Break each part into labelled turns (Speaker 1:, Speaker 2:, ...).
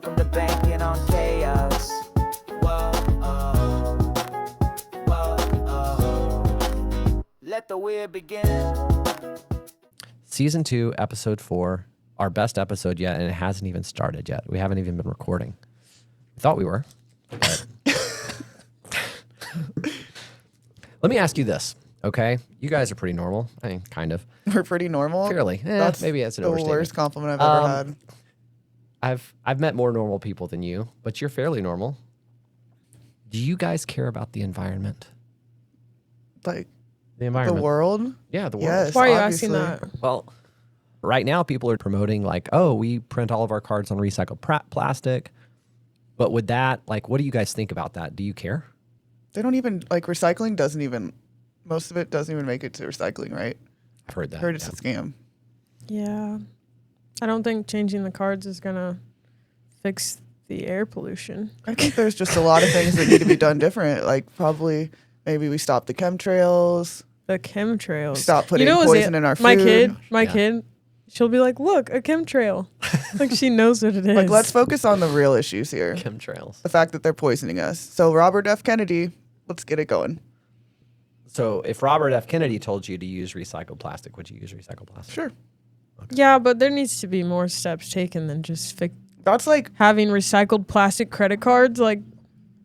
Speaker 1: Welcome to banking on chaos. Whoa, oh, whoa, oh. Let the weird begin.
Speaker 2: Season 2, episode 4, our best episode yet, and it hasn't even started yet. We haven't even been recording. We thought we were. But let me ask you this, okay? You guys are pretty normal. I mean, kind of.
Speaker 3: We're pretty normal.
Speaker 2: Fairly.
Speaker 3: That's
Speaker 2: Maybe that's an
Speaker 3: the
Speaker 2: overstatement.
Speaker 3: worst compliment I've ever had.
Speaker 2: I've met more normal people than you, but you're fairly normal. Do you guys care about the environment?
Speaker 3: Like
Speaker 2: The environment.
Speaker 3: the world?
Speaker 2: Yeah, the world.
Speaker 3: Yes.
Speaker 4: Why are you
Speaker 3: obviously.
Speaker 4: asking that?
Speaker 2: Well, right now people are promoting like, oh, we print all of our cards on recycled plastic. But with that, like, what do you guys think about that? Do you care?
Speaker 3: They don't even, like, recycling doesn't even, most of it doesn't even make it to recycling, right?
Speaker 2: I've heard that.
Speaker 3: I heard it's
Speaker 2: yeah.
Speaker 3: a scam.
Speaker 4: Yeah. I don't think changing the cards is going to fix the air pollution.
Speaker 3: I think there's just a lot of things that need to be done different. Like, probably, maybe we stop the chemtrails.
Speaker 4: The chemtrails.
Speaker 3: Stop putting
Speaker 4: what's
Speaker 3: poison in our
Speaker 4: My
Speaker 3: food.
Speaker 4: kid, she'll be like, look, a chemtrail. Like she knows what it is.
Speaker 3: Like, let's focus on the real issues here.
Speaker 2: Chemtrails.
Speaker 3: The fact that they're poisoning us. So, Robert F. Kennedy, let's get it going.
Speaker 2: So if Robert F. Kennedy told you to use recycled plastic, would you use recycled plastic?
Speaker 3: Sure.
Speaker 4: Yeah, but there needs to be more steps taken than just
Speaker 3: That's like,
Speaker 4: having recycled plastic credit cards. Like,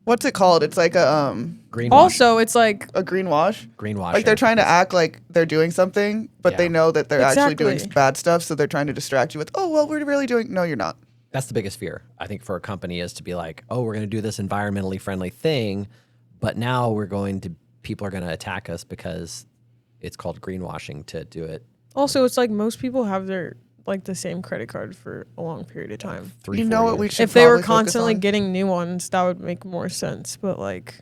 Speaker 3: what's it called? It's like
Speaker 2: Greenwash.
Speaker 4: also, it's like,
Speaker 3: a greenwash.
Speaker 2: Greenwashing.
Speaker 3: Like, they're trying to act like they're doing something, but they
Speaker 2: Yeah.
Speaker 3: know that they're actually doing
Speaker 4: Exactly.
Speaker 3: bad stuff, so they're trying to distract you with, oh, well, we're really doing... No, you're not.
Speaker 2: That's the biggest fear, I think, for a company is to be like, oh, we're going to do this environmentally friendly thing, but now people are going to attack us because it's called greenwashing to do it.
Speaker 4: also, it's like most people have their, like, the same credit card for a long period of time.
Speaker 2: 3-4
Speaker 3: You know what we
Speaker 2: years.
Speaker 3: should
Speaker 4: If they were
Speaker 3: probably focus
Speaker 4: constantly
Speaker 3: on?
Speaker 4: getting new ones, that would make more sense. But, like,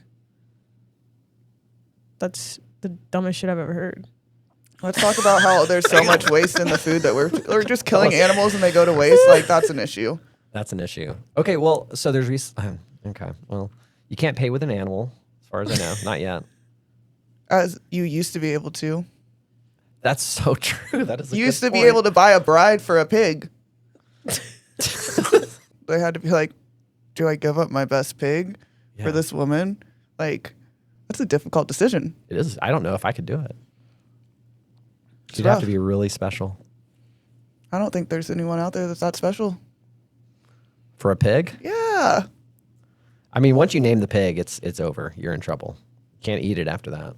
Speaker 4: that's the dumbest shit I've ever heard.
Speaker 3: Let's talk about how there's so much waste in the food that we're just killing animals and they go to waste. Like, that's an issue.
Speaker 2: That's an issue. Okay, well, so there's okay, well, you can't pay with an animal, as far as I know, not yet.
Speaker 3: As you used to be able to.
Speaker 2: That's so true. That is.
Speaker 3: You used to be able to buy a bride for a pig. They had to be like, do I give up my best pig for this woman? Like, that's a difficult decision.
Speaker 2: It is. I don't know if I could do it.
Speaker 3: It's
Speaker 2: You'd have
Speaker 3: rough.
Speaker 2: to be really special
Speaker 3: I don't think there's anyone out there that's that special.
Speaker 2: for a pig.
Speaker 3: Yeah.
Speaker 2: I mean, once you name the pig, it's over. You're in trouble. Can't eat it after that.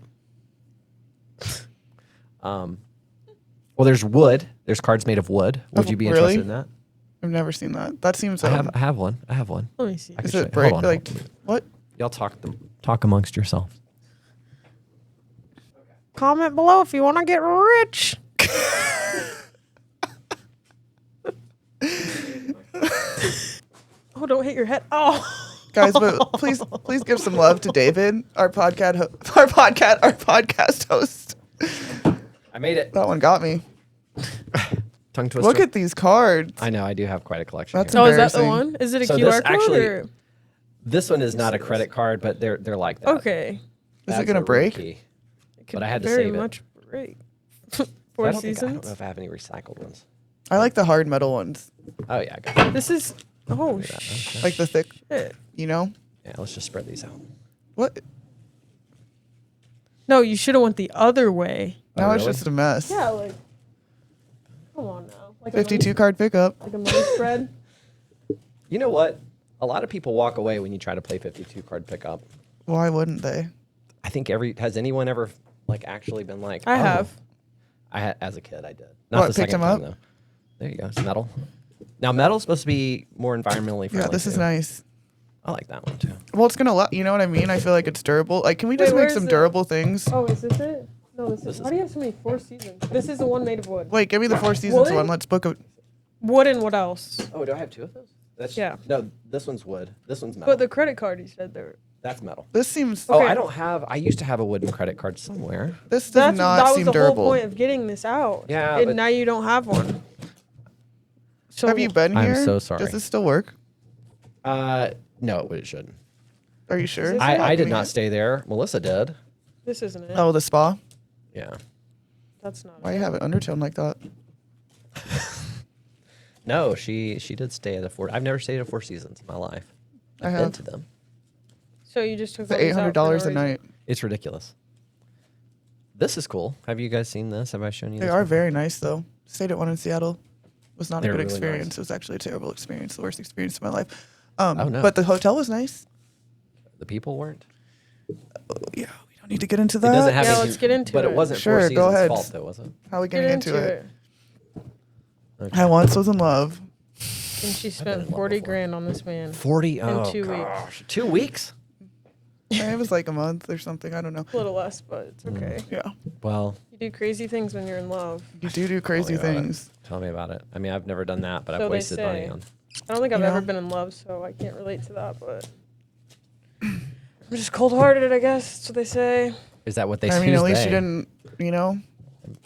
Speaker 2: Well, there's wood. There's cards made of wood. Would
Speaker 3: Oh,
Speaker 2: you be
Speaker 3: really?
Speaker 2: interested in that?
Speaker 3: I've never seen that. That seems...
Speaker 2: I have one. Let
Speaker 4: Let me see.
Speaker 3: Is
Speaker 2: show you.
Speaker 3: it break?
Speaker 2: Hold on.
Speaker 3: Like, what?
Speaker 2: Y'all talk amongst yourselves.
Speaker 4: Comment below if you want to get rich. Oh, don't hit your head. Oh.
Speaker 3: Guys, but please give some love to David, our podcast host.
Speaker 2: I made it.
Speaker 3: That one got me.
Speaker 2: Tongue twister.
Speaker 3: Look at these cards.
Speaker 2: I know. I do have quite a collection.
Speaker 3: That's
Speaker 2: here.
Speaker 4: Oh, is that the
Speaker 3: embarrassing.
Speaker 4: one? Is it a
Speaker 2: So
Speaker 4: QR
Speaker 2: this
Speaker 4: code?
Speaker 2: actually-
Speaker 4: Or?
Speaker 2: This one is not a credit card, but they're like that.
Speaker 4: Okay.
Speaker 3: Is
Speaker 2: That's
Speaker 3: it gonna
Speaker 2: a
Speaker 3: break?
Speaker 2: rookie.
Speaker 4: It could
Speaker 2: But I had to
Speaker 4: very
Speaker 2: save it.
Speaker 4: much break.
Speaker 2: I
Speaker 4: 4
Speaker 2: don't
Speaker 4: seasons.
Speaker 2: know if I have any recycled ones.
Speaker 3: I like the hard metal ones,
Speaker 2: Oh yeah, I got it.
Speaker 4: This is. Oh,
Speaker 3: like the thick,
Speaker 4: shit.
Speaker 3: you know?
Speaker 2: Yeah, let's just spread these out.
Speaker 3: What?
Speaker 4: No, you should have went the other way.
Speaker 3: Now it's
Speaker 2: really?
Speaker 3: just a mess.
Speaker 4: Yeah, like. Come on now. Like
Speaker 3: 52 card pickup.
Speaker 4: Like a money spread.
Speaker 2: You know what? A lot of people walk away when you try to play 52 card pickup.
Speaker 3: Why wouldn't they?
Speaker 2: I think has anyone ever like actually been like?
Speaker 4: I
Speaker 2: oh.
Speaker 4: have.
Speaker 2: As a kid, I did. Not
Speaker 3: What,
Speaker 2: the
Speaker 3: picked
Speaker 2: second
Speaker 3: them
Speaker 2: time
Speaker 3: up?
Speaker 2: though. There you go. It's metal. Now metal's supposed to be more environmentally friendly.
Speaker 3: Yeah, this is
Speaker 2: too.
Speaker 3: nice.
Speaker 2: I like that one too.
Speaker 3: Well, it's gonna, you know what I mean? I feel like it's durable. Like, can we just
Speaker 4: Wait,
Speaker 3: make
Speaker 4: where's
Speaker 3: some
Speaker 4: the-
Speaker 3: durable things?
Speaker 4: Oh, is this it? No, this
Speaker 2: This
Speaker 4: is.
Speaker 2: is-
Speaker 4: Why do you have so many 4 seasons? This is the one made of wood.
Speaker 3: Wait, give me the 4 seasons
Speaker 4: Wood?
Speaker 3: one. Let's book a.
Speaker 4: Wood and what else?
Speaker 2: Oh, do I have two of those? That's
Speaker 4: Yeah.
Speaker 2: No, this one's wood. This one's metal.
Speaker 4: But the credit card you said there.
Speaker 2: That's metal.
Speaker 3: This seems.
Speaker 2: Oh,
Speaker 4: Okay.
Speaker 2: I don't have. I used to have a wooden credit card somewhere.
Speaker 3: This does
Speaker 4: That
Speaker 3: not
Speaker 4: was
Speaker 3: seem
Speaker 4: the
Speaker 3: durable.
Speaker 4: whole point of getting this out.
Speaker 2: Yeah,
Speaker 4: And
Speaker 2: but-
Speaker 4: now you don't have one. So
Speaker 3: Have you been
Speaker 2: I'm
Speaker 3: here?
Speaker 2: so sorry.
Speaker 3: Does this still work?
Speaker 2: No, it shouldn't.
Speaker 3: Are you sure?
Speaker 4: Is this
Speaker 2: I did
Speaker 3: Can
Speaker 2: not
Speaker 3: we-
Speaker 2: stay there. Melissa did.
Speaker 4: This isn't it.
Speaker 3: Oh, the spa.
Speaker 2: Yeah.
Speaker 4: That's not
Speaker 3: Why
Speaker 4: it.
Speaker 3: you have an undertone like that?
Speaker 2: No, she did stay at a Four. I've never stayed at Four Seasons in my life.
Speaker 3: I
Speaker 2: I've been
Speaker 3: have.
Speaker 2: to them.
Speaker 4: So you just took
Speaker 3: It's $800 a night.
Speaker 2: It's ridiculous. This is cool. Have you guys seen this? Have I shown you
Speaker 3: They
Speaker 2: this?
Speaker 3: are
Speaker 2: before?
Speaker 3: very nice, though. Stayed at one in Seattle. Was not
Speaker 2: They're
Speaker 3: a good
Speaker 2: really
Speaker 3: experience.
Speaker 2: nice.
Speaker 3: It was actually a terrible experience. The worst experience of my life.
Speaker 2: Oh, no.
Speaker 3: But the hotel was nice.
Speaker 2: The people weren't.
Speaker 3: Oh, yeah, we don't need to get into
Speaker 2: It
Speaker 3: that.
Speaker 2: doesn't have
Speaker 4: Yeah,
Speaker 2: anything-
Speaker 4: let's get into
Speaker 2: but
Speaker 4: it.
Speaker 2: it wasn't
Speaker 3: Sure,
Speaker 2: Four
Speaker 3: go
Speaker 2: Seasons'
Speaker 3: ahead.
Speaker 2: fault, though, was it?
Speaker 3: How are we
Speaker 4: Get
Speaker 3: getting into it?
Speaker 2: Okay.
Speaker 3: I once was in love.
Speaker 4: And she
Speaker 2: been
Speaker 4: spent
Speaker 2: in love
Speaker 4: 40
Speaker 2: before.
Speaker 4: grand on this man.
Speaker 2: 40. Oh,
Speaker 4: 2 weeks.
Speaker 2: gosh. 2 weeks?
Speaker 3: It was like a month or something. I don't know.
Speaker 4: A little less, but it's
Speaker 2: Mm.
Speaker 4: okay.
Speaker 3: Yeah,
Speaker 2: Well,
Speaker 4: You do crazy things when you're in love.
Speaker 3: you do crazy
Speaker 2: Tell me about
Speaker 3: things.
Speaker 2: tell me about it. I mean, I've never done that, but
Speaker 4: So
Speaker 2: I've
Speaker 4: they
Speaker 2: wasted money
Speaker 4: say.
Speaker 2: on.
Speaker 4: I don't think I've
Speaker 3: You
Speaker 4: ever
Speaker 3: know?
Speaker 4: been in love, so I can't relate to that, but I'm just cold-hearted, I guess. That's what they say.
Speaker 2: Is that what they
Speaker 3: I
Speaker 2: say?
Speaker 3: mean, at least you didn't,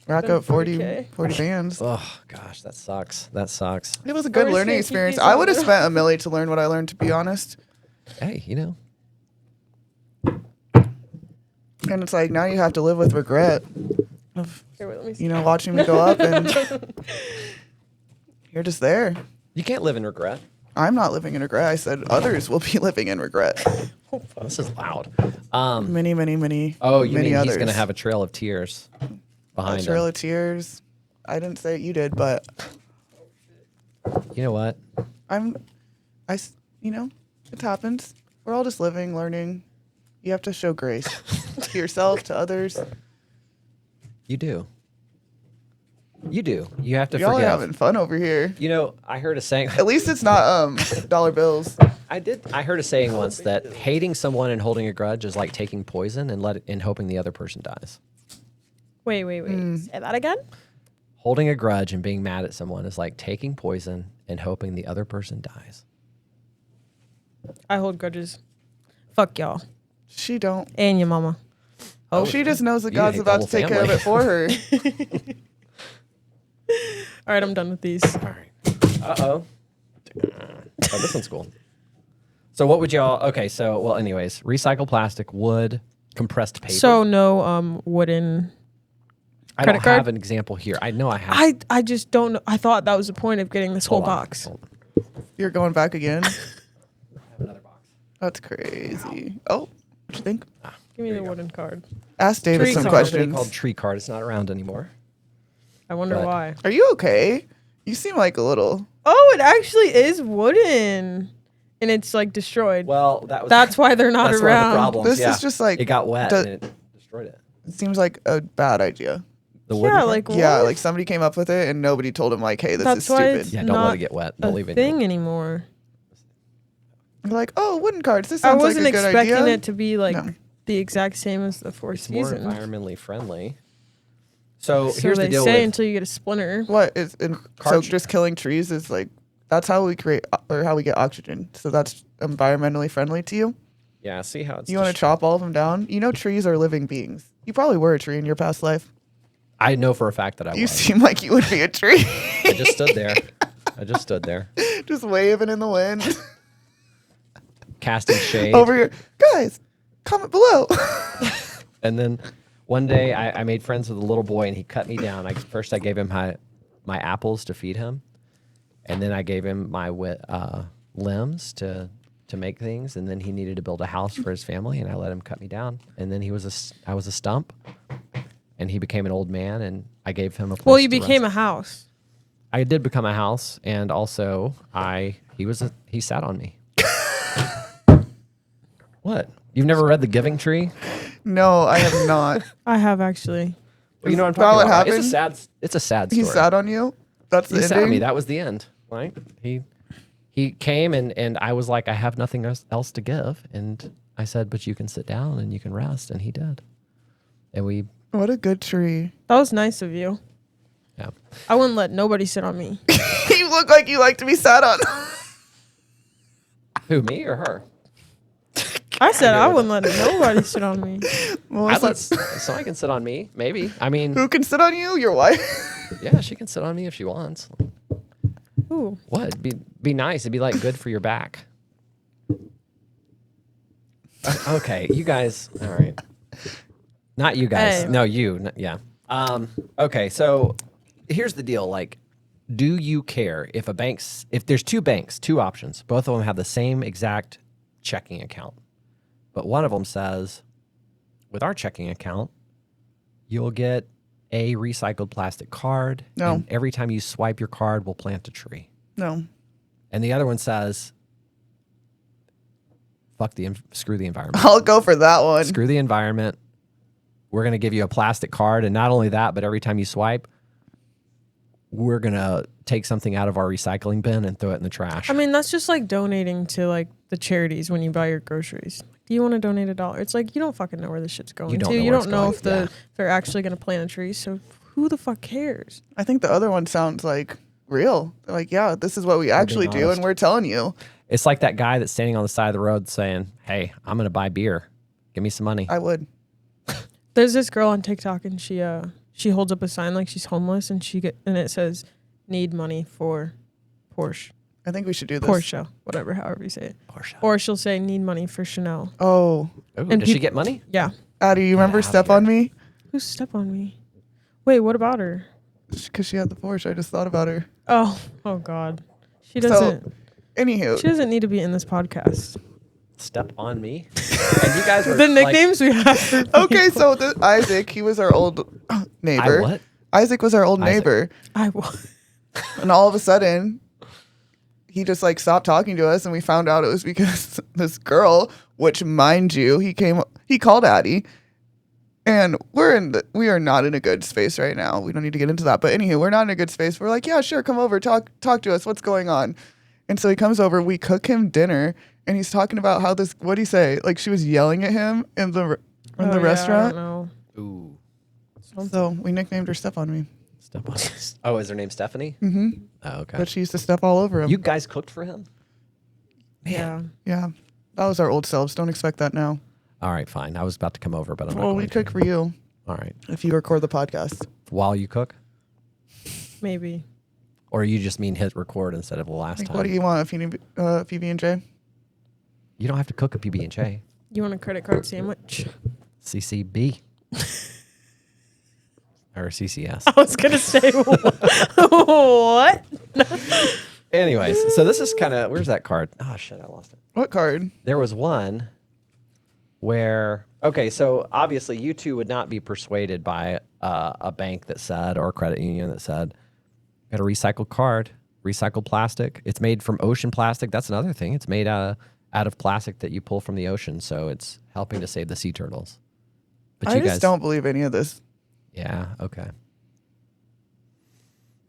Speaker 3: rack
Speaker 4: Spend
Speaker 3: up 40
Speaker 4: $40K.
Speaker 3: bands.
Speaker 2: Oh, gosh, that sucks. That sucks.
Speaker 3: It was a
Speaker 4: We're
Speaker 3: good
Speaker 4: just
Speaker 3: learning
Speaker 4: gonna keep
Speaker 3: experience.
Speaker 4: these
Speaker 3: I
Speaker 4: in
Speaker 3: would have
Speaker 4: the
Speaker 3: spent $1 to learn what I learned, to be honest.
Speaker 2: Hey, you know.
Speaker 3: And it's like now you have to live with regret of,
Speaker 4: Here, wait, let me see.
Speaker 3: watching me go up and you're just there.
Speaker 2: You can't live in regret.
Speaker 3: I'm not living in regret. I said others will be living in regret.
Speaker 2: This is loud.
Speaker 3: Many, many, many.
Speaker 2: Oh, you
Speaker 3: many
Speaker 2: mean
Speaker 3: others.
Speaker 2: he's going to have a trail of tears behind
Speaker 3: A trail
Speaker 2: him.
Speaker 3: of tears. I didn't say it, you did, but
Speaker 2: You know what?
Speaker 3: it happens. We're all just living, learning. You have to show grace to yourself, to others.
Speaker 2: You do. You do. You have to
Speaker 3: Y'all are
Speaker 2: forgive.
Speaker 3: having fun over here.
Speaker 2: You know, I heard a saying.
Speaker 3: At least it's not dollar bills.
Speaker 2: I heard a saying once that hating someone and holding a grudge is like taking poison and hoping the other person dies.
Speaker 4: Wait. Say that again?
Speaker 2: Holding a grudge and being mad at someone is like taking poison and hoping the other person dies.
Speaker 4: I hold grudges. Fuck y'all.
Speaker 3: She don't.
Speaker 4: And your mama.
Speaker 3: Oh, she just knows that
Speaker 2: You
Speaker 3: God's
Speaker 2: hate the
Speaker 3: about
Speaker 2: whole
Speaker 3: to take care of
Speaker 2: family.
Speaker 3: it for her.
Speaker 4: All right, I'm done with these.
Speaker 2: All right. Uh-oh. Oh, this one's cool. So what would y'all... Okay, so, well, anyways. Recycle plastic, wood, compressed paper.
Speaker 4: So no wooden...
Speaker 2: I don't
Speaker 4: credit card?
Speaker 2: have an example here. I know I have...
Speaker 4: I just don't know. I thought that was the point of getting this whole
Speaker 2: Hold on,
Speaker 4: box.
Speaker 2: hold on.
Speaker 3: You're going back again?
Speaker 2: I have another box.
Speaker 3: That's crazy. Oh, what you think?
Speaker 4: Give me the wooden card.
Speaker 3: Ask David
Speaker 4: Tree
Speaker 3: some
Speaker 4: card.
Speaker 2: It's
Speaker 3: questions.
Speaker 2: called Tree Card. It's not around anymore.
Speaker 4: I wonder
Speaker 2: But-
Speaker 4: why.
Speaker 3: Are you okay? You seem like a little.
Speaker 4: Oh, it actually is wooden. And it's like destroyed.
Speaker 2: Well,
Speaker 4: That's why they're not
Speaker 2: that's one of
Speaker 4: around.
Speaker 2: the problems.
Speaker 3: This
Speaker 2: yeah.
Speaker 3: is just like
Speaker 2: It got wet
Speaker 3: do-
Speaker 2: and it destroyed it.
Speaker 3: It seems like a bad idea.
Speaker 2: The wooden
Speaker 4: Yeah,
Speaker 2: card?
Speaker 4: like
Speaker 3: Yeah,
Speaker 4: what?
Speaker 3: like somebody came up with it and nobody told him like, hey, this
Speaker 4: That's
Speaker 3: is
Speaker 4: why
Speaker 3: stupid.
Speaker 4: it's
Speaker 2: Yeah, don't let
Speaker 4: not
Speaker 2: it get wet.
Speaker 4: a
Speaker 2: Don't leave it.
Speaker 4: thing anymore.
Speaker 3: You're like, oh, wooden cards. This
Speaker 4: I
Speaker 3: sounds
Speaker 4: wasn't
Speaker 3: like a good
Speaker 4: expecting
Speaker 3: idea.
Speaker 4: it to be like
Speaker 3: No.
Speaker 4: the exact same as the Four
Speaker 2: It's more
Speaker 4: Seasons.
Speaker 2: environmentally friendly. So,
Speaker 4: So
Speaker 2: here's
Speaker 4: they
Speaker 2: the deal
Speaker 4: say
Speaker 2: with
Speaker 4: until you get a splinter.
Speaker 3: What is so
Speaker 2: Card-
Speaker 3: just killing trees is like that's how we create or how we get oxygen. So that's environmentally friendly to you.
Speaker 2: yeah. See how it's.
Speaker 3: You want to chop all of them down? You know, trees are living beings. You probably were a tree in your past life.
Speaker 2: I know for a fact that I
Speaker 3: You
Speaker 2: was.
Speaker 3: seem like you would be a tree.
Speaker 2: I just stood there. I just stood there,
Speaker 3: Just waving in the wind.
Speaker 2: casting shade.
Speaker 3: Over here. Guys, comment below.
Speaker 2: And then one day I made friends with a little boy and he cut me down. First I gave him my apples to feed him, and then I gave him my limbs to make things, and then he needed to build a house for his family, and I let him cut me down. And then I was a stump, and he became an old man, and I gave him a place
Speaker 4: Well, you
Speaker 2: to
Speaker 4: became
Speaker 2: rest.
Speaker 4: a house.
Speaker 2: I did become a house, and also he sat on me. What? You've never read The Giving Tree?
Speaker 3: No, I have not.
Speaker 4: I have actually.
Speaker 2: Well, you know what I'm
Speaker 3: Is that
Speaker 2: talking
Speaker 3: what
Speaker 2: about.
Speaker 3: happened?
Speaker 2: It's a sad story.
Speaker 3: He sat on you? That's the
Speaker 2: He sat on me.
Speaker 3: ending?
Speaker 2: That was the end. Right? He came and I was like, I have nothing else to give, and I said, but you can sit down and you can rest, and he did. And we,
Speaker 3: What a good tree.
Speaker 4: That was nice of you.
Speaker 2: yeah.
Speaker 4: I wouldn't let nobody sit on me.
Speaker 3: You look like you like to be sat on.
Speaker 2: Who, me or her?
Speaker 4: I said I wouldn't let nobody sit on me.
Speaker 3: Melissa,
Speaker 2: So I can sit on me, maybe. I mean,
Speaker 3: who can sit on you? Your wife?
Speaker 2: yeah, she can sit on me if she wants.
Speaker 4: Ooh.
Speaker 2: What? Be nice. It'd be like good for your back. Okay, you guys. All right. Not you guys.
Speaker 4: Hey.
Speaker 2: No, you. Yeah. Okay, so here's the deal. Like, do you care if if there's two banks, two options, both of them have the same exact checking account, but one of them says, with our checking account, you'll get a recycled plastic card.
Speaker 3: No.
Speaker 2: And every time you swipe your card, we'll plant a tree.
Speaker 3: No.
Speaker 2: And the other one says, screw the environment.
Speaker 3: I'll go for that one.
Speaker 2: Screw the environment. We're going to give you a plastic card. And not only that, but every time you swipe, we're going to take something out of our recycling bin and throw it in the trash.
Speaker 4: I mean, that's just like donating to like the charities when you buy your groceries. Do you want to donate $1? It's like, you don't fucking know where this shit's going to. You don't know if they're actually going to plant a tree. So who the fuck cares?
Speaker 3: I think the other one sounds like real. They're like, yeah, this is what we actually do, and we're telling you.
Speaker 2: It's like that guy that's standing on the side of the road saying, hey, I'm going to buy beer. Give me some money.
Speaker 3: I would.
Speaker 4: There's this girl on TikTok, and she holds up a sign like she's homeless, and it says, need money for Porsche.
Speaker 3: I think we should do this.
Speaker 4: Porsche, whatever, however you say it.
Speaker 2: Porsche.
Speaker 4: Or she'll say, need money for Chanel.
Speaker 3: Oh.
Speaker 2: Ooh,
Speaker 4: And
Speaker 2: does she get money?
Speaker 4: Yeah.
Speaker 3: Addie, you remember
Speaker 2: out of
Speaker 3: Step
Speaker 2: here.
Speaker 3: on Me?
Speaker 4: Who step on me? Wait, what about her?
Speaker 3: Because she had the Porsche. I just thought about her.
Speaker 4: Oh God. She doesn't
Speaker 3: Anywho.
Speaker 4: need to be in this podcast.
Speaker 2: Step on me. And you guys were
Speaker 4: The nicknames we have for
Speaker 3: Okay,
Speaker 4: people.
Speaker 3: so Isaac, he was our old neighbor.
Speaker 2: what?
Speaker 3: Isaac was our old
Speaker 2: Isaac.
Speaker 3: neighbor. And all of a sudden, he just like stopped talking to us, and we found out it was because this girl, which mind you, he called Addie, and we are not in a good space right now. We don't need to get into that, but anywho, we're not in a good space. We're like, yeah, sure, come over, talk to us. What's going on? And so he comes over. We cook him dinner, and he's talking about how this. What'd he say? Like she was yelling at him in the restaurant.
Speaker 4: I don't know.
Speaker 2: Ooh.
Speaker 3: So we nicknamed her Step on Me.
Speaker 2: Step on. Oh, is her name Stephanie?
Speaker 3: Mm-hmm.
Speaker 2: Oh, okay.
Speaker 3: But she used to step all over him.
Speaker 2: You guys cooked for him?
Speaker 4: Yeah.
Speaker 3: Yeah, that was our old selves. Don't expect that now.
Speaker 2: All right, fine. I was about to come over, but I'm not
Speaker 3: Well,
Speaker 2: going
Speaker 3: we
Speaker 2: to.
Speaker 3: cook for you
Speaker 2: All right.
Speaker 3: if you record the podcast.
Speaker 2: While you cook?
Speaker 4: Maybe.
Speaker 2: Or you just mean hit record instead of the last
Speaker 3: Like,
Speaker 2: time?
Speaker 3: what do you want if you need PB&J?
Speaker 2: You don't have to cook a PB&J.
Speaker 4: You want a credit card sandwich?
Speaker 2: CCB. Or CCS.
Speaker 4: I was gonna say what?
Speaker 2: Anyways, so this is kind of, where's that card? Oh, shit, I lost it.
Speaker 3: What card?
Speaker 2: There was one where, okay, so obviously you two would not be persuaded by a bank that said, or a credit union that said, got a recycled card, recycled plastic. It's made from ocean plastic. That's another thing. It's made out of plastic that you pull from the ocean. So it's helping to save the sea turtles. But
Speaker 3: I
Speaker 2: you
Speaker 3: just
Speaker 2: guys
Speaker 3: don't believe any of this.
Speaker 2: Yeah, okay.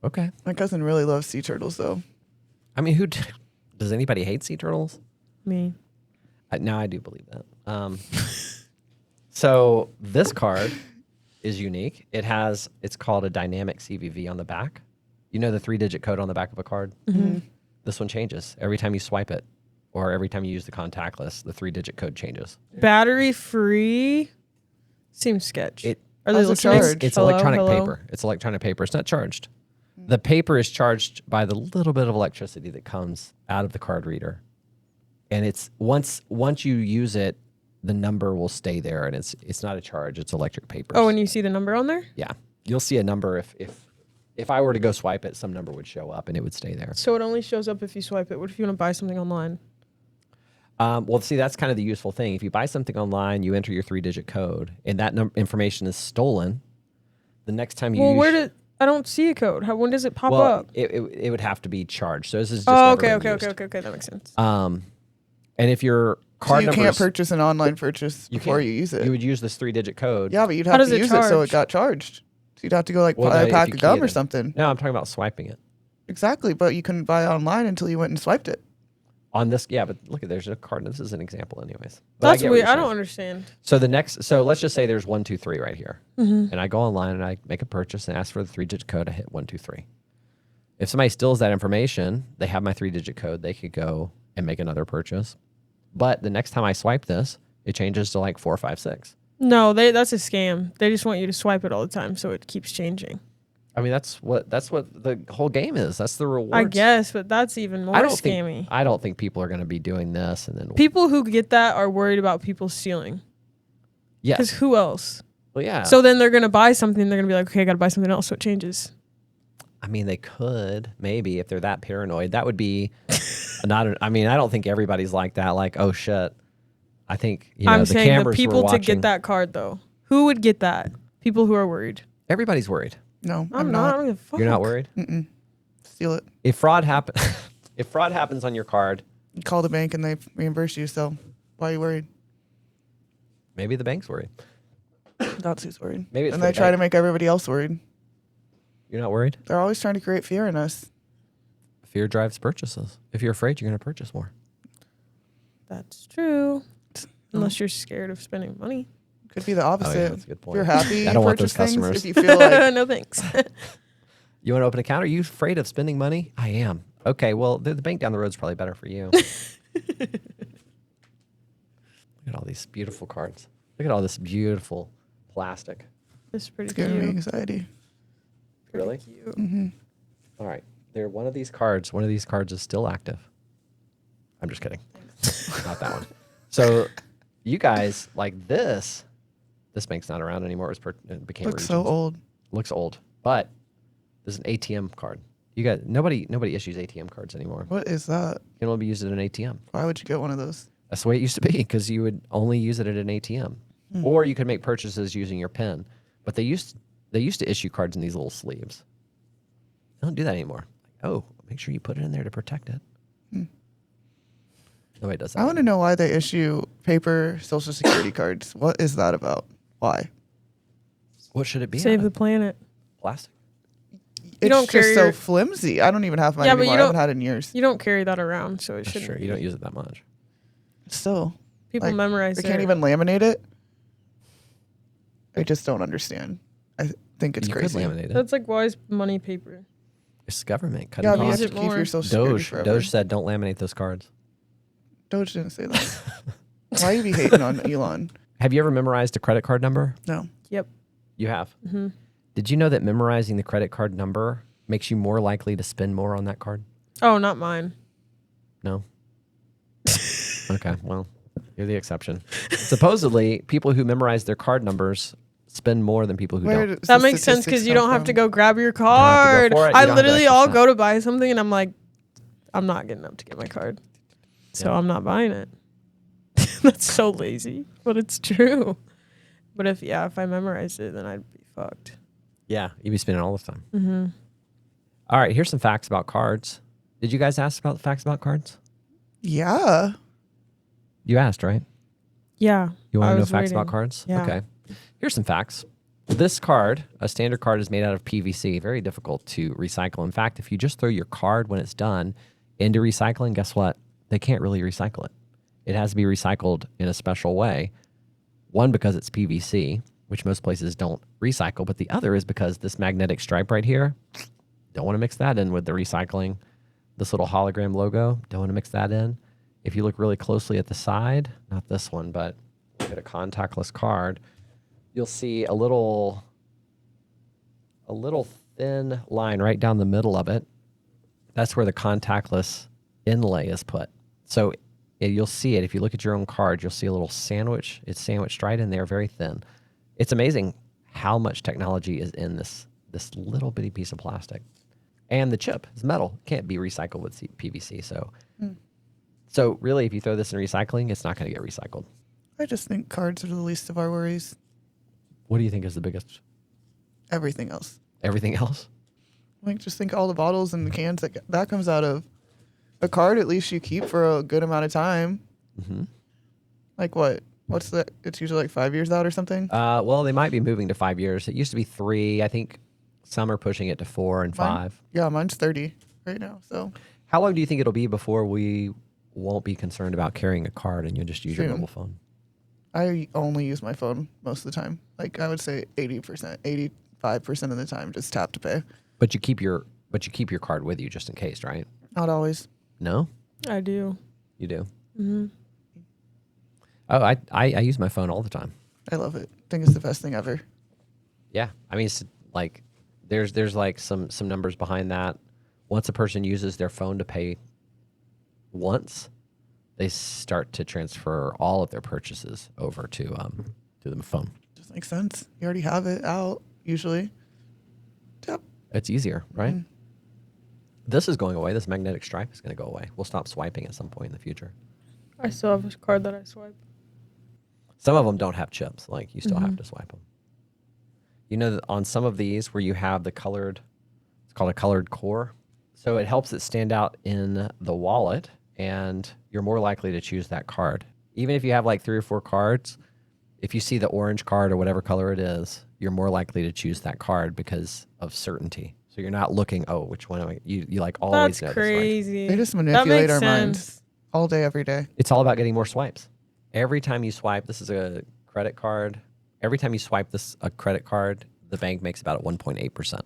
Speaker 2: Okay.
Speaker 3: My cousin really loves sea turtles, though.
Speaker 2: I mean, does anybody hate sea turtles?
Speaker 4: Me.
Speaker 2: No, I do believe that. So this card is unique. It's called a dynamic CVV on the back. You know the 3-digit code on the back of a card?
Speaker 4: Mm-hmm.
Speaker 2: This one changes every time you swipe it, or every time you use the contactless, the 3-digit code changes.
Speaker 4: Battery free seems sketch. Are they
Speaker 3: How's it
Speaker 4: listening?
Speaker 3: charged?
Speaker 2: It's
Speaker 4: Hello,
Speaker 2: electronic
Speaker 4: hello?
Speaker 2: paper. It's electronic paper. It's not charged. The paper is charged by the little bit of electricity that comes out of the card reader. And it's once you use it, the number will stay there, and it's not a charge. It's electric paper.
Speaker 4: Oh, and you see the number on there?
Speaker 2: Yeah. You'll see a number if I were to go swipe it, some number would show up and it would stay there.
Speaker 4: So it only shows up if you swipe it. What if you want to buy something online?
Speaker 2: Well, see, that's kind of the useful thing. If you buy something online, you enter your 3-digit code, and that information is stolen. The next time you
Speaker 4: I don't see a code. When does it pop
Speaker 2: well,
Speaker 4: up?
Speaker 2: it would have to be charged. So this is just
Speaker 4: Oh,
Speaker 2: never
Speaker 4: okay,
Speaker 2: been used.
Speaker 4: okay. That makes sense.
Speaker 2: And if your
Speaker 3: So
Speaker 2: card
Speaker 3: you
Speaker 2: number
Speaker 3: can't
Speaker 2: is-
Speaker 3: purchase an online purchase before you use it.
Speaker 2: You would use this 3-digit code.
Speaker 3: Yeah, but you'd
Speaker 4: How
Speaker 3: have
Speaker 4: does
Speaker 3: to
Speaker 4: it
Speaker 3: use it so
Speaker 4: charge?
Speaker 3: it got charged. So you'd have to go
Speaker 2: Well,
Speaker 3: buy
Speaker 2: then
Speaker 3: a pack
Speaker 2: if you
Speaker 3: of gum
Speaker 2: key
Speaker 3: or
Speaker 2: it in.
Speaker 3: something.
Speaker 2: No, I'm talking about swiping it.
Speaker 3: Exactly, but you couldn't buy it online until you went and swiped it.
Speaker 2: On this, yeah, but look, there's a card. This is an example, anyways. But
Speaker 4: That's
Speaker 2: get what
Speaker 4: weird.
Speaker 2: you're
Speaker 4: I
Speaker 2: saying.
Speaker 4: don't understand.
Speaker 2: So let's just say there's 1, 2, 3 right here, and I go online and I make a purchase and ask for the 3-digit code. I hit 1, 2, 3. If somebody steals that information, they have my 3-digit code. They could go and make another purchase. But the next time I swipe this, it changes to like 4, 5, 6.
Speaker 4: No, that's a scam. They just want you to swipe it all the time, so it keeps changing.
Speaker 2: I mean, that's what the whole game is. That's the reward.
Speaker 4: I guess, but that's even more scammy.
Speaker 2: I don't think people are going to be doing this and then
Speaker 4: People who get that are worried about people stealing. Because
Speaker 2: yes.
Speaker 4: who else?
Speaker 2: Well, yeah.
Speaker 4: So then they're going to buy something. They're going to be like, okay, I got to buy something else. So it changes.
Speaker 2: I mean, they could maybe if they're that paranoid. That would be I mean, I don't think everybody's like that. Like, oh shit. I think
Speaker 4: I'm
Speaker 2: the
Speaker 4: saying the
Speaker 2: cameras
Speaker 4: people
Speaker 2: were
Speaker 4: to
Speaker 2: watching.
Speaker 4: get that card though. Who would get that? People who are worried.
Speaker 2: Everybody's worried.
Speaker 3: No,
Speaker 4: I'm not. I don't give a fuck.
Speaker 2: You're not worried.
Speaker 3: Steal it.
Speaker 2: If fraud happens on your card,
Speaker 3: You call the bank and they reimburse you. So why are you worried?
Speaker 2: maybe the bank's worried.
Speaker 3: That's who's worried.
Speaker 2: Maybe it's
Speaker 3: and
Speaker 2: for
Speaker 3: they
Speaker 2: the
Speaker 3: try to
Speaker 2: bank.
Speaker 3: make everybody else worried.
Speaker 2: You're not worried.
Speaker 3: They're always trying to create fear in us.
Speaker 2: Fear drives purchases. If you're afraid, you're going to purchase more.
Speaker 4: That's true. Unless you're scared of spending money.
Speaker 3: Could be the opposite.
Speaker 2: that's a good point.
Speaker 3: If you're happy,
Speaker 2: I
Speaker 3: you
Speaker 2: don't want
Speaker 3: purchase
Speaker 2: those
Speaker 3: things.
Speaker 2: customers.
Speaker 3: If you feel like
Speaker 4: No thanks.
Speaker 2: You want to open an account? Are you afraid of spending money? I am. Okay, well, the bank down the road is probably better for you. Look at all these beautiful cards. Look at all this beautiful plastic.
Speaker 4: It's pretty
Speaker 3: it's giving me
Speaker 4: cute.
Speaker 3: anxiety.
Speaker 4: Pretty
Speaker 2: Really?
Speaker 4: cute.
Speaker 2: All right. One of these cards is still active. I'm just kidding. Not that one. So you guys, like this bank's not around anymore. It became
Speaker 3: Looks so
Speaker 2: Regions.
Speaker 3: old.
Speaker 2: Looks old. But there's an ATM card. You guys, nobody issues ATM cards anymore.
Speaker 3: What is that?
Speaker 2: You can only use it at an ATM.
Speaker 3: Why would you get one of those?
Speaker 2: That's the way it used to be because you would only use it at an ATM. Or you could make purchases using your PIN. But they used to issue cards in these little sleeves. They don't do that anymore. Oh, make sure you put it in there to protect it. Nobody does that.
Speaker 3: I want to know why they issue paper Social Security cards. What is that about? Why?
Speaker 2: What should it be?
Speaker 4: Save
Speaker 2: out
Speaker 4: the
Speaker 2: of?
Speaker 4: planet.
Speaker 2: Plastic.
Speaker 3: It's
Speaker 4: don't
Speaker 3: just
Speaker 4: carry
Speaker 3: so
Speaker 4: your-
Speaker 3: flimsy. I don't even have mine
Speaker 4: Yeah, but
Speaker 3: anymore.
Speaker 4: you
Speaker 3: I haven't
Speaker 4: don't-
Speaker 3: had it in years.
Speaker 4: You don't carry that around, so it
Speaker 2: That's
Speaker 4: shouldn't.
Speaker 2: true. You don't use it that much.
Speaker 3: Still,
Speaker 4: People
Speaker 3: like,
Speaker 4: memorize.
Speaker 3: they can't
Speaker 4: their-
Speaker 3: even laminate it. I just don't understand. I think it's
Speaker 2: you
Speaker 3: crazy.
Speaker 2: could laminate it.
Speaker 4: That's like why is money paper?
Speaker 2: It's government cutting
Speaker 3: Yeah, but you have
Speaker 2: costs.
Speaker 3: to
Speaker 4: it
Speaker 3: keep
Speaker 4: more.
Speaker 3: your Social Security forever.
Speaker 2: Doge said don't laminate those cards.
Speaker 3: Doge didn't say that. Why you be hating on Elon?
Speaker 2: Have you ever memorized a credit card number?
Speaker 3: No.
Speaker 4: Yep.
Speaker 2: You have.
Speaker 4: Mm-hmm.
Speaker 2: Did you know that memorizing the credit card number makes you more likely to spend more on that card?
Speaker 4: Oh, not mine.
Speaker 2: No. Okay, well, you're the exception. Supposedly, people who memorize their card numbers spend more than people who
Speaker 3: Where
Speaker 2: don't.
Speaker 3: does
Speaker 4: That
Speaker 3: the
Speaker 4: makes sense because
Speaker 3: statistics
Speaker 4: you
Speaker 3: come
Speaker 4: don't have to
Speaker 3: from?
Speaker 4: go grab your
Speaker 2: have to go
Speaker 4: card.
Speaker 2: for it. You
Speaker 4: I
Speaker 2: don't have to
Speaker 4: literally,
Speaker 2: actually
Speaker 4: I'll
Speaker 2: sign.
Speaker 4: go to buy something and I'm like, I'm not getting up to get my card, so
Speaker 2: Yeah.
Speaker 4: I'm not buying it. That's so lazy, but it's true. But if I memorized it, then I'd be fucked.
Speaker 2: Yeah, you'd be spending all the time.
Speaker 4: Mm-hmm.
Speaker 2: All right, here's some facts about cards. Did you guys ask about facts about cards?
Speaker 3: Yeah.
Speaker 2: You asked, right?
Speaker 4: Yeah.
Speaker 2: You want
Speaker 4: I
Speaker 2: to know
Speaker 4: was
Speaker 2: facts about
Speaker 4: waiting.
Speaker 2: cards?
Speaker 4: Yeah.
Speaker 2: Okay. Here's some facts. This card, a standard card, is made out of PVC. Very difficult to recycle. In fact, if you just throw your card when it's done into recycling, guess what? They can't really recycle it. It has to be recycled in a special way. One, because it's PVC, which most places don't recycle, but the other is because this magnetic stripe right here, don't want to mix that in with the recycling. This little hologram logo, don't want to mix that in. If you look really closely at the side, not this one, but look at a contactless card, you'll see a little thin line right down the middle of it. That's where the contactless inlay is put. So you'll see it. If you look at your own card, you'll see a little sandwich. It's sandwiched right in there, very thin. It's amazing how much technology is in this little bitty piece of plastic. And the chip is metal. Can't be recycled with PVC. So really, if you throw this in recycling, it's not going to get recycled.
Speaker 3: I just think cards are the least of our worries.
Speaker 2: What do you think is the biggest?
Speaker 3: Everything else.
Speaker 2: Everything else?
Speaker 3: Like, just think all the bottles and the cans that comes out of a card. At least you keep for a good amount of time.
Speaker 2: Mm-hmm.
Speaker 3: Like what? What's that? It's usually like 5 years out or something.
Speaker 2: Well, they might be moving to 5 years. It used to be 3. I think some are pushing it to 4 and 5.
Speaker 3: Yeah, mine's 30 right now. So
Speaker 2: How long do you think it'll be before we won't be concerned about carrying a card and you'll just use your
Speaker 3: Soon.
Speaker 2: mobile phone?
Speaker 3: I only use my phone most of the time. Like, I would say 80%, 85% of the time, just tap to pay.
Speaker 2: But you keep your card with you just in case, right?
Speaker 3: Not always.
Speaker 2: No,
Speaker 4: I do.
Speaker 2: you do.
Speaker 4: Mm-hmm.
Speaker 2: Oh, I use my phone all the time.
Speaker 3: I love it. I think it's the best thing ever.
Speaker 2: Yeah, I mean, it's like there's like some numbers behind that. Once a person uses their phone to pay once, they start to transfer all of their purchases over to the phone.
Speaker 3: Just makes sense. You already have it out, usually. Tap.
Speaker 2: It's easier, right? This is going away. This magnetic stripe is going to go away. We'll stop swiping at some point in the future.
Speaker 4: I still have a card that I swipe.
Speaker 2: Some of them don't have chips. Like, you still have to swipe them. You know that on some of these where you have the colored, it's called a colored core. So it helps it stand out in the wallet, and you're more likely to choose that card. Even if you have like 3 or 4 cards, if you see the orange card or whatever color it is, you're more likely to choose that card because of certainty. So you're not looking, oh, which one am I? You like always know.
Speaker 4: That's crazy.
Speaker 3: They just manipulate
Speaker 4: makes
Speaker 3: our minds
Speaker 4: sense.
Speaker 3: all day, every day.
Speaker 2: It's all about getting more swipes. Every time you swipe, this is a credit card. Every time you swipe a credit card, the bank makes about 1.8%.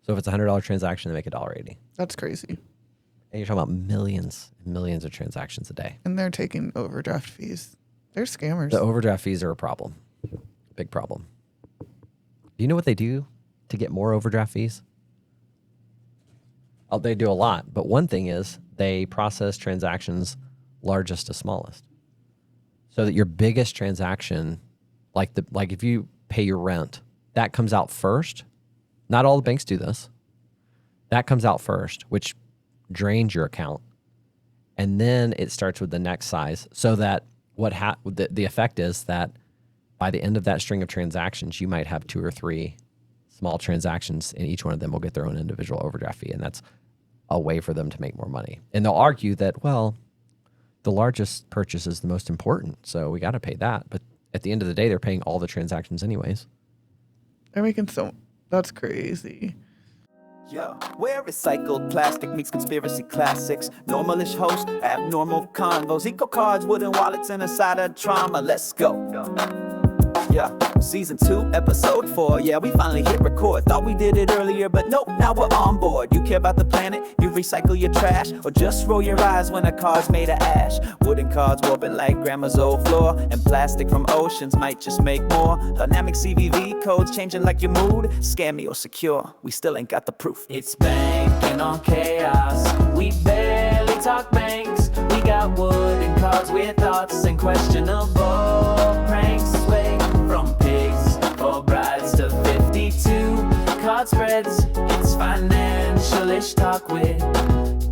Speaker 2: So if it's a $100 transaction, they make $1.80.
Speaker 3: That's crazy.
Speaker 2: And you're talking about millions and millions of transactions a day.
Speaker 3: And they're taking overdraft fees. They're scammers.
Speaker 2: The overdraft fees are a problem. Big problem. Do you know what they do to get more overdraft fees? Oh, they do a lot. But one thing is they process transactions largest to smallest. So that your biggest transaction, like if you pay your rent, that comes out first. Not all the banks do this. That comes out first, which drains your account. And then it starts with the next size, so that the effect is that by the end of that string of transactions, you might have 2 or 3 small transactions, and each one of them will get their own individual overdraft fee. And that's a way for them to make more money. And they'll argue that, well, the largest purchase is the most important, so we got to pay that. But at the end of the day, they're paying all the transactions anyways.
Speaker 3: They're making that's crazy.
Speaker 1: Yo, where recycled plastic meets conspiracy classics. Normalish host, abnormal convos. Eco cards, wooden wallets, and a side of trauma. Let's go. Yeah, season 2, episode 4. Yeah, we finally hit record. Thought we did it earlier, but nope, now we're on board. You care about the planet, you recycle your trash, or just roll your eyes when a car's made of ash. Wooden cards warping like grandma's old floor, and plastic from oceans might just make more. Dynamic CVV codes changing like your mood. Scammy or secure, we still ain't got the proof. It's banking on chaos. We barely talk banks. We got wooden cards with thoughts and questionable pranks. Sway from pigs or brides to 52 card spreads. It's financial-ish talk with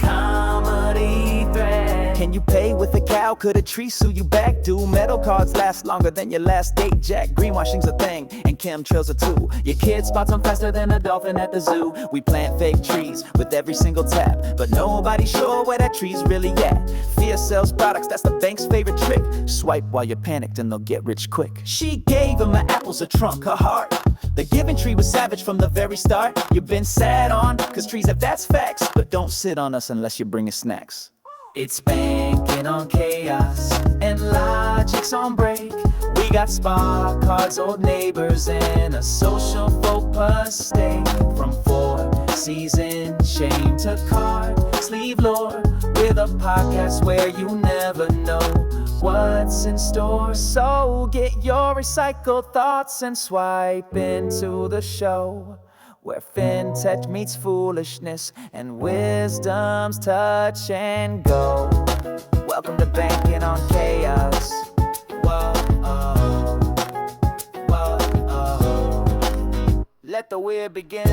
Speaker 1: comedy thread. Can you pay with a cow? Could a tree sue you back? Do metal cards last longer than your last date, Jack? Greenwashing's a thing, and chemtrails are too. Your kid spots them faster than a dolphin at the zoo. We plant fake trees with every single tap, but nobody's sure where that tree's really at. Fear sells products, that's the bank's favorite trick. Swipe while you're panicked and they'll get rich quick. She gave him her apples, a trunk, her heart. The giving tree was savage from the very start. You've been sat on, cause trees have that's facts. But don't sit on us unless you're bringing snacks. It's banking on chaos, and logic's on break. We got spark cards, old neighbors, and a social faux pas stake. From 4-season shame to card sleeve lore, with a podcast where you never know what's in store. So get your recycled thoughts and swipe into the show, where fintech meets foolishness and wisdom's touch and go. Welcome to Banking on Chaos. Whoa, oh, whoa, oh. Let the weird begin.